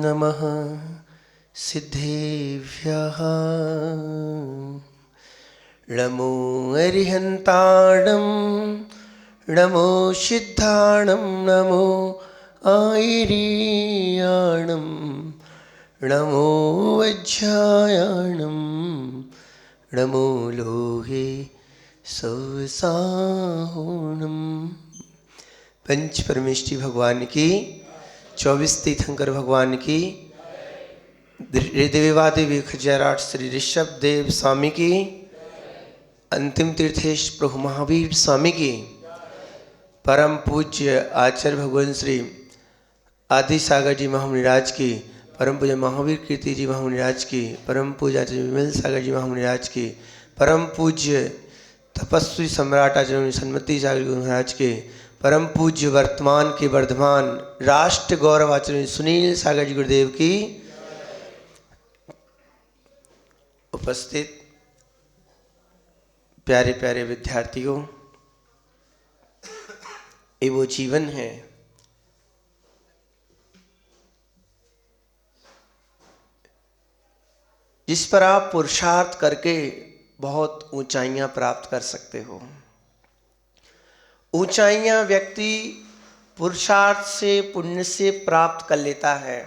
नमः सिद्धेभ्यः नमो अरिहन्ताणं नमो सिद्धाणं नमो आयर्याणं नमो वज्रायाणं नमो लोहे सौसाहुणम्। पंच परमेष्ठी भगवान की, 24 तीर्थंकर भगवान की, देवादेवी खजराट श्री ऋषभ देव स्वामी की, अंतिम तीर्थेश प्रभु महावीर स्वामी की, परम पूज्य आचार्य भगवान श्री आदि सागर जी महामुनिराज की, परम पूज्य महावीर कीर्ति जी महामुनिराज की, परम पूज्य आचार्य विमल सागर जी महामुनिराज की, परम पूज्य तपस्वी सम्राट आचार्य सन्मति सागर जी महाराज के, परम पूज्य वर्तमान के वर्धमान राष्ट्र गौरव आचार्य सुनील सागर जी गुरुदेव की, उपस्थित प्यारे प्यारे विद्यार्थियों, ये वो जीवन है जिस पर आप पुरुषार्थ करके बहुत ऊंचाइयां प्राप्त कर सकते हो। ऊंचाइयां व्यक्ति पुरुषार्थ से पुण्य से प्राप्त कर लेता है,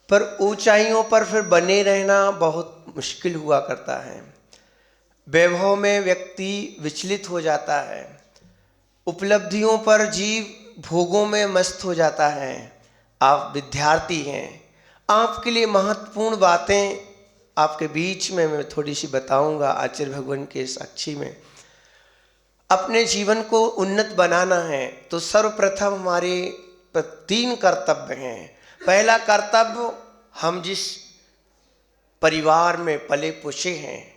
पर ऊंचाइयों पर फिर बने रहना बहुत मुश्किल हुआ करता है। वैभव में व्यक्ति विचलित हो जाता है, उपलब्धियों पर जीव भोगों में मस्त हो जाता है। आप विद्यार्थी हैं, आपके लिए महत्वपूर्ण बातें आपके बीच में मैं थोड़ी सी बताऊंगा आचार्य भगवान के साक्षी में। अपने जीवन को उन्नत बनाना है तो सर्वप्रथम हमारे 3 कर्तव्य हैं। पहला कर्तव्य, हम जिस परिवार में पले पुसे हैं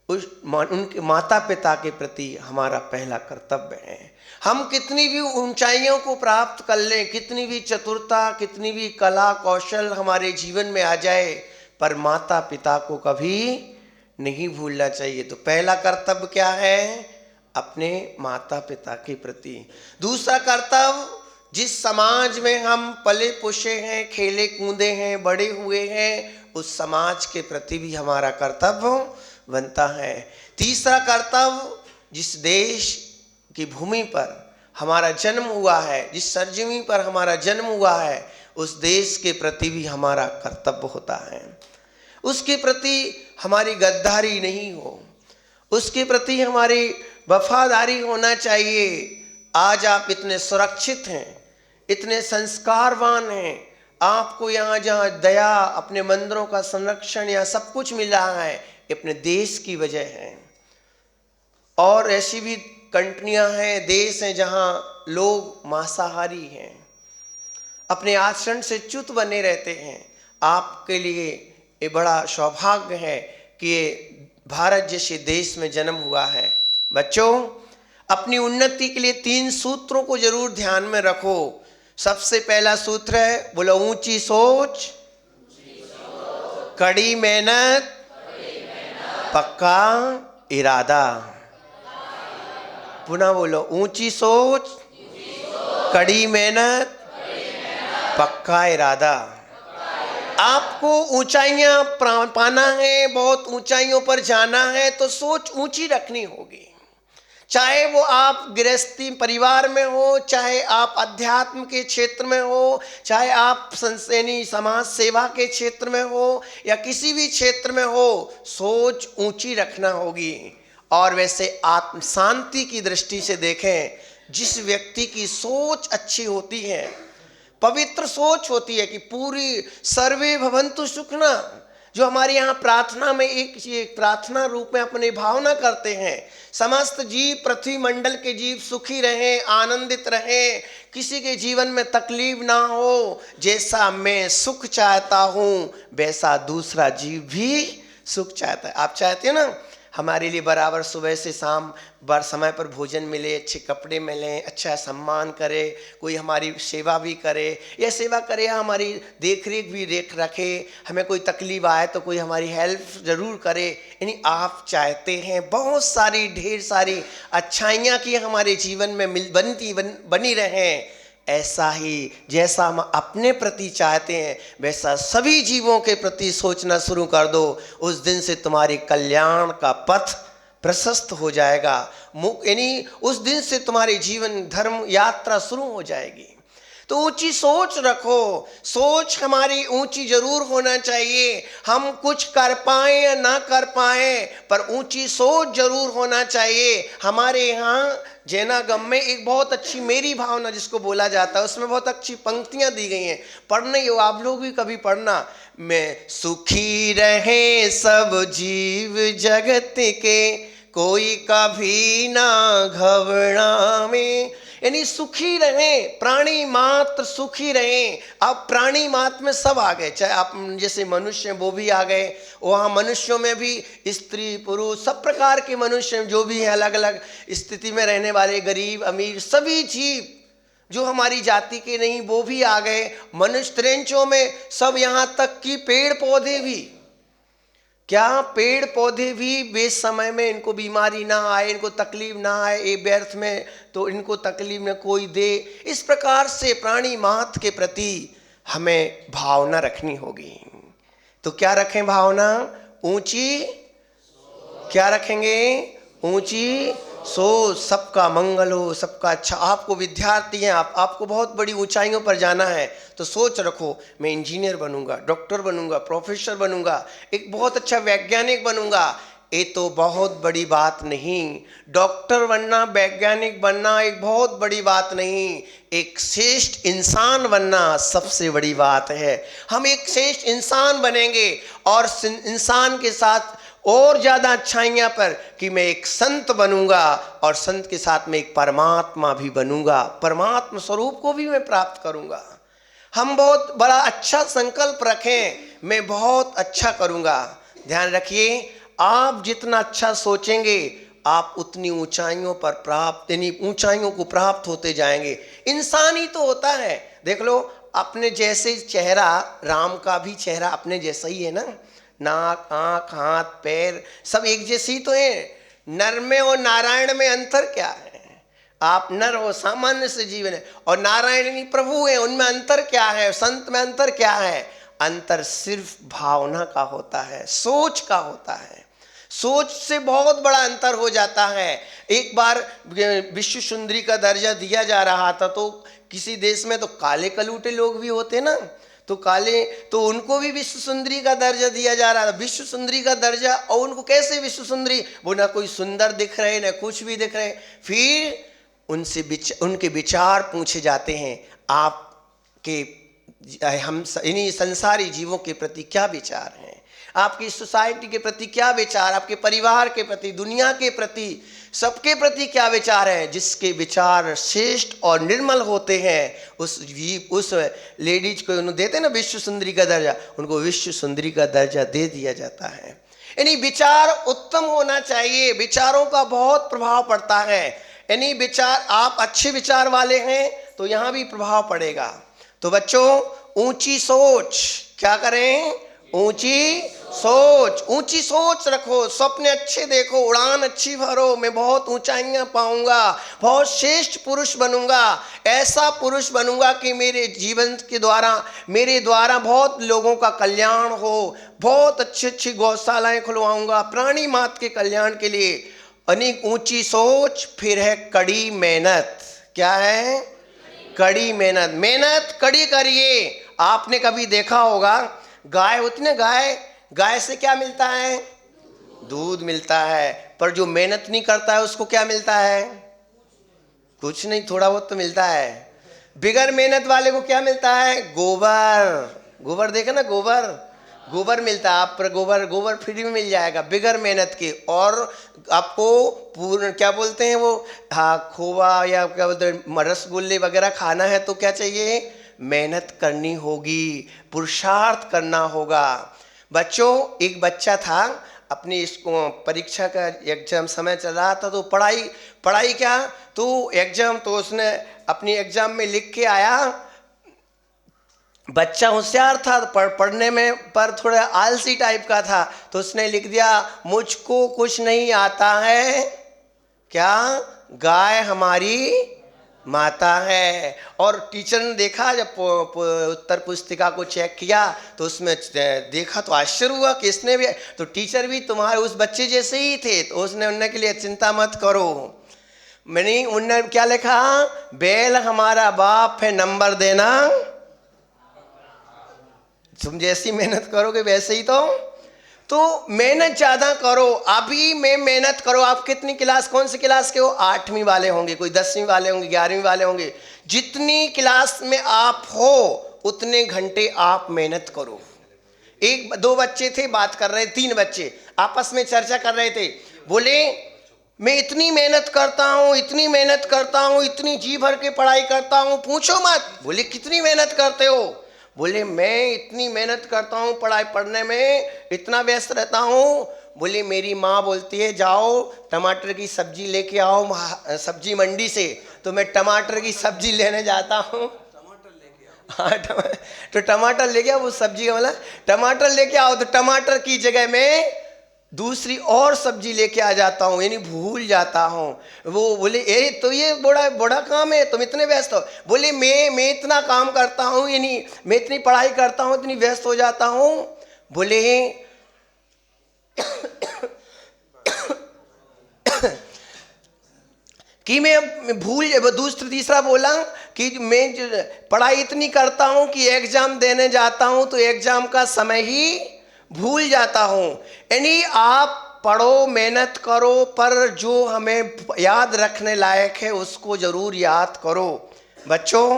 उनके माता पिता के प्रति हमारा पहला कर्तव्य है। हम कितनी भी ऊंचाइयों को प्राप्त कर लें, कितनी भी चतुरता, कितनी भी कला कौशल हमारे जीवन में आ जाए, पर माता पिता को कभी नहीं भूलना चाहिए। तो पहला कर्तव्य क्या है? अपने माता पिता के प्रति। दूसरा कर्तव्य, जिस समाज में हम पले पुसे हैं, खेले कूदे हैं, बड़े हुए हैं, उस समाज के प्रति भी हमारा कर्तव्य बनता है। तीसरा कर्तव्य, जिस देश की भूमि पर हमारा जन्म हुआ है, जिस सरजमी पर हमारा जन्म हुआ है, उस देश के प्रति भी हमारा कर्तव्य होता है। उसके प्रति हमारी गद्दारी नहीं हो, उसके प्रति हमारी वफादारी होना चाहिए। आज आप इतने सुरक्षित हैं, इतने संस्कारवान हैं, आपको यहाँ जहाँ दया, अपने मंदिरों का संरक्षण या सब कुछ मिल रहा है, ये अपने देश की वजह है। और ऐसी भी कंट्रियां हैं, देश हैं जहाँ लोग मांसाहारी हैं, अपने आचरण से च्युत बने रहते हैं। आपके लिए ये बड़ा सौभाग्य है कि ये भारत जैसे देश में जन्म हुआ है। बच्चों, अपनी उन्नति के लिए 3 सूत्रों को जरूर ध्यान में रखो। सबसे पहला सूत्र है, बोलो, ऊंची सोच, कड़ी मेहनत, पक्का इरादा। पुनः बोलो, ऊंची सोच, कड़ी मेहनत, पक्का इरादा। आपको ऊंचाइयां पाना है, बहुत ऊंचाइयों पर जाना है, तो सोच ऊंची रखनी होगी। चाहे वो आप गृहस्थी परिवार में हो, चाहे आप अध्यात्म के क्षेत्र में हो, चाहे आप समाज सेवा के क्षेत्र में हो, या किसी भी क्षेत्र में हो, सोच ऊंची रखना होगी। और वैसे आत्म शांति की दृष्टि से देखें, जिस व्यक्ति की सोच अच्छी होती है, पवित्र सोच होती है कि पूरी सर्वे भवन्तु सुखिना, जो हमारे यहाँ प्रार्थना में एक प्रार्थना रूप में अपनी भावना करते हैं, समस्त जीव, पृथ्वी मंडल के जीव सुखी रहें, आनंदित रहें, किसी के जीवन में तकलीफ ना हो। जैसा मैं सुख चाहता हूँ वैसा दूसरा जीव भी सुख चाहता है। आप चाहते हो ना हमारे लिए बराबर सुबह से शाम समय पर भोजन मिले, अच्छे कपड़े मिलें, अच्छा सम्मान करे, कोई हमारी सेवा भी करे, या सेवा करे या हमारी देख रेख भी रखे, हमें कोई तकलीफ आए तो कोई हमारी हेल्प ज़रूर करे। यानी आप चाहते हैं बहुत सारी ढेर सारी अच्छाइयाँ की हमारे जीवन में बनी रहें, ऐसा ही जैसा हम अपने प्रति चाहते हैं वैसा सभी जीवों के प्रति सोचना शुरू कर दो। उस दिन से तुम्हारे कल्याण का पथ प्रशस्त हो जाएगा। यानी उस दिन से तुम्हारी जीवन धर्म यात्रा शुरू हो जाएगी। तो ऊंची सोच रखो। सोच हमारी ऊंची जरूर होना चाहिए। हम कुछ कर पाए या ना कर पाए पर ऊंची सोच जरूर होना चाहिए। हमारे यहाँ जैनागम में एक बहुत अच्छी मेरी भावना जिसको बोला जाता है, उसमें बहुत अच्छी पंक्तियां दी गई हैं, पढ़ने हो आप लोग भी कभी पढ़ना। मैं सुखी रहे सब जीव जगत के, कोई कभी ना घबरावे। यानी सुखी रहें, प्राणी मात्र सुखी रहें। अब प्राणी मात्र में सब आ गए, चाहे आप जैसे मनुष्य वो भी आ गए, वहाँ मनुष्यों में भी स्त्री पुरुष सब प्रकार के मनुष्य जो भी हैं, अलग अलग स्थिति में रहने वाले, गरीब अमीर सभी जीव जो हमारी जाति के नहीं वो भी आ गए। मनुष्य त्रेंचों में सब, यहाँ तक कि पेड़ पौधे भी, क्या पेड़ पौधे भी बेस समय में इनको बीमारी ना आए, इनको तकलीफ ना आए, ये व्यर्थ में तो इनको तकलीफ न कोई दे। इस प्रकार से प्राणी मात्र के प्रति हमें भावना रखनी होगी। तो क्या रखें भावना? ऊंची, क्या रखेंगे? ऊंची सोच, सबका मंगल हो, सबका अच्छा। आपको विद्यार्थी हैं, आपको बहुत बड़ी ऊंचाइयों पर जाना है तो सोच रखो मैं इंजीनियर बनूंगा, डॉक्टर बनूंगा, प्रोफेसर बनूंगा, एक बहुत अच्छा वैज्ञानिक बनूंगा। ये तो बहुत बड़ी बात नहीं। डॉक्टर बनना, वैज्ञानिक बनना एक बहुत बड़ी बात नहीं, एक श्रेष्ठ इंसान बनना सबसे बड़ी बात है। हम एक श्रेष्ठ इंसान बनेंगे और इंसान के साथ और ज़्यादा अच्छाइयाँ पर कि मैं एक संत बनूंगा और संत के साथ में एक परमात्मा भी बनूंगा, परमात्मा स्वरूप को भी मैं प्राप्त करूंगा। हम बहुत बड़ा अच्छा संकल्प रखें, मैं बहुत अच्छा करूंगा। ध्यान रखिए, आप जितना अच्छा सोचेंगे आप उतनी ऊंचाइयों पर प्राप्त, यानी ऊंचाइयों को प्राप्त होते जाएंगे। इंसान ही तो होता है, देख लो अपने जैसे चेहरा, राम का भी चेहरा अपने जैसा ही है ना, नाक, आँख, हाथ, पैर सब एक जैसे ही तो है। नर में और नारायण में अंतर क्या है? आप नर हो, सामान्य से जीवन है, और नारायणी प्रभु है, उनमें अंतर क्या है? संत में अंतर क्या है? अंतर सिर्फ भावना का होता है, सोच का होता है। सोच से बहुत बड़ा अंतर हो जाता है। एक बार विश्व सुंदरी का दर्जा दिया जा रहा था तो किसी देश में तो काले कलूटे लोग भी होते ना, तो काले, तो उनको भी विश्व सुंदरी का दर्जा दिया जा रहा था। विश्व सुंदरी का दर्जा, और उनको कैसे विश्व सुंदरी? वो ना कोई सुंदर दिख रहे ना कुछ भी दिख रहे। फिर उनसे उनके विचार पूछे जाते हैं, आपके हम इन्हीं संसारी जीवों के प्रति क्या विचार हैं? आपकी सोसाइटी के प्रति क्या विचार? आपके परिवार के प्रति, दुनिया के प्रति, सबके प्रति क्या विचार है? जिसके विचार श्रेष्ठ और निर्मल होते हैं उस लेडीज को उन्हें देते ना विश्व सुंदरी का दर्जा, उनको विश्व सुंदरी का दर्जा दे दिया जाता है। यानी विचार उत्तम होना चाहिए, विचारों का बहुत प्रभाव पड़ता है। यानी विचार, आप अच्छे विचार वाले हैं तो यहाँ भी प्रभाव पड़ेगा। तो बच्चों ऊंची सोच, क्या करें? ऊंची सोच, ऊंची सोच रखो, सपने अच्छे देखो, उड़ान अच्छी भरो, मैं बहुत ऊंचाइयां पाऊंगा, बहुत श्रेष्ठ पुरुष बनूंगा, ऐसा पुरुष बनूंगा कि मेरे जीवन के द्वारा, मेरे द्वारा बहुत लोगों का कल्याण हो, बहुत अच्छी अच्छी गौशालाएं खुलवाऊंगा प्राणी मात्र के कल्याण के लिए। अनेक ऊंची सोच, फिर है कड़ी मेहनत। क्या है? कड़ी मेहनत। मेहनत कड़ी करिए। आपने कभी देखा होगा गाय होती ना, गाय से क्या मिलता है? दूध मिलता है। पर जो मेहनत नहीं करता है उसको क्या मिलता है? कुछ नहीं, थोड़ा बहुत तो मिलता है। बिगर मेहनत वाले को क्या मिलता है? गोबर। गोबर देखे ना, गोबर मिलता है। आप पर गोबर फ्री में मिल जाएगा बिगर मेहनत के। और आपको पूर्ण क्या बोलते हैं वो, हाँ, खोवा या क्या बोलते हैं, रसगुल्ले वगैरह खाना है तो क्या चाहिए? मेहनत करनी होगी, पुरुषार्थ करना होगा। बच्चों एक बच्चा था, अपनी इसको परीक्षा का एग्जाम समय चल रहा था तो पढ़ाई क्या, तो एग्जाम, तो उसने अपनी एग्जाम में लिख के आया। बच्चा होशियार था, पढ़ने में पर थोड़ा आलसी टाइप का था, तो उसने लिख दिया मुझको कुछ नहीं आता है, क्या? गाय हमारी माता है। और टीचर ने देखा, जब उत्तर पुस्तिका को चेक किया तो उसमें देखा तो आश्चर्य हुआ कि इसने भी, तो टीचर भी तुम्हारे उस बच्चे जैसे ही थे। तो उसने उनने के लिए चिंता मत करो, मैंने उनने क्या लिखा, बैल हमारा बाप है, नंबर देना तुम जैसी मेहनत करोगे वैसे ही। तो मेहनत ज़्यादा करो। अभी में मेहनत करो। आप कितनी क्लास, कौन सी क्लास के हो? 8वीं वाले होंगे, कोई 10वीं वाले होंगे, 11वीं वाले होंगे। जितनी क्लास में आप हो उतने घंटे आप मेहनत करो। एक दो बच्चे थे, बात कर रहे, 3 बच्चे आपस में चर्चा कर रहे थे। बोले मैं इतनी मेहनत करता हूँ, इतनी मेहनत करता हूँ, इतनी जी भर के पढ़ाई करता हूँ, पूछो मत। बोले कितनी मेहनत करते हो? बोले मैं इतनी मेहनत करता हूँ, पढ़ाई पढ़ने में इतना व्यस्त रहता हूँ। बोले मेरी माँ बोलती है जाओ टमाटर की सब्जी लेके आओ सब्जी मंडी से, तो मैं टमाटर की सब्जी लेने जाता हूँ। हाँ, तो टमाटर लेके आओ, वो सब्जी का मतलब टमाटर लेके आओ, तो टमाटर की जगह में दूसरी और सब्जी लेके आ जाता हूँ, यानी भूल जाता हूँ। वो बोले ए तो ये बड़ा बड़ा काम है, तुम इतने व्यस्त हो। बोले मैं इतना काम करता हूँ, यानी मैं इतनी पढ़ाई करता हूँ, इतनी व्यस्त हो जाता हूँ। बोले कि मैं भूल, दूसरा तीसरा बोला कि मैं पढ़ाई इतनी करता हूँ कि एग्जाम देने जाता हूँ तो एग्जाम का समय ही भूल जाता हूँ। यानी आप पढ़ो, मेहनत करो, पर जो हमें याद रखने लायक है उसको ज़रूर याद करो। बच्चों,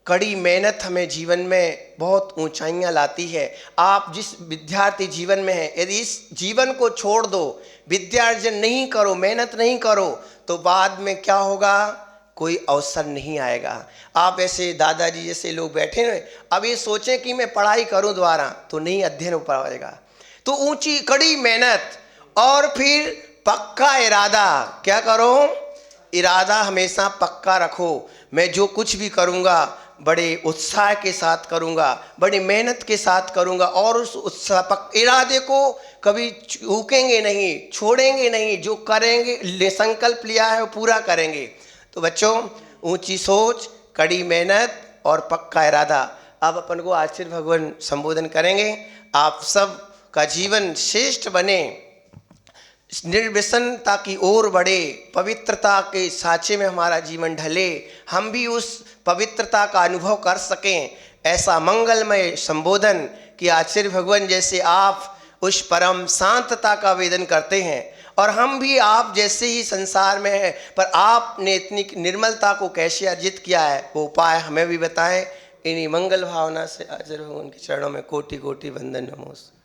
कड़ी मेहनत हमें जीवन में बहुत ऊंचाइयां लाती है। आप जिस विद्यार्थी जीवन में हैं, यदि इस जीवन को छोड़ दो, विद्यार्जन नहीं करो, मेहनत नहीं करो, तो बाद में क्या होगा? कोई अवसर नहीं आएगा। आप ऐसे दादाजी जैसे लोग बैठे हैं, अब ये सोचें कि मैं पढ़ाई करूं दोबारा, तो नहीं अध्ययन हो पाएगा। तो ऊंची कड़ी मेहनत और फिर पक्का इरादा। क्या करो? इरादा हमेशा पक्का रखो। मैं जो कुछ भी करूंगा बड़े उत्साह के साथ करूंगा, बड़ी मेहनत के साथ करूंगा, और उस उत्साह इरादे को कभी चूकेंगे नहीं, छोड़ेंगे नहीं। जो करेंगे, संकल्प लिया है वो पूरा करेंगे। तो बच्चों, ऊंची सोच, कड़ी मेहनत और पक्का इरादा। अब अपन को आचार्य भगवान संबोधन करेंगे। आप सब का जीवन श्रेष्ठ बने, निर्व्यसनता की ओर बढ़े, पवित्रता के साँचे में हमारा जीवन ढले, हम भी उस पवित्रता का अनुभव कर सकें। ऐसा मंगलमय संबोधन कि आचार्य भगवान जैसे आप उस परम शांतता का वेदन करते हैं, और हम भी आप जैसे ही संसार में हैं, पर आपने इतनी निर्मलता को कैसे अर्जित किया है, वो उपाय हमें भी बताएं। इन्हीं मंगल भावना से आचार्य भगवान के चरणों में कोटि कोटि वंदन नमोस्तुते।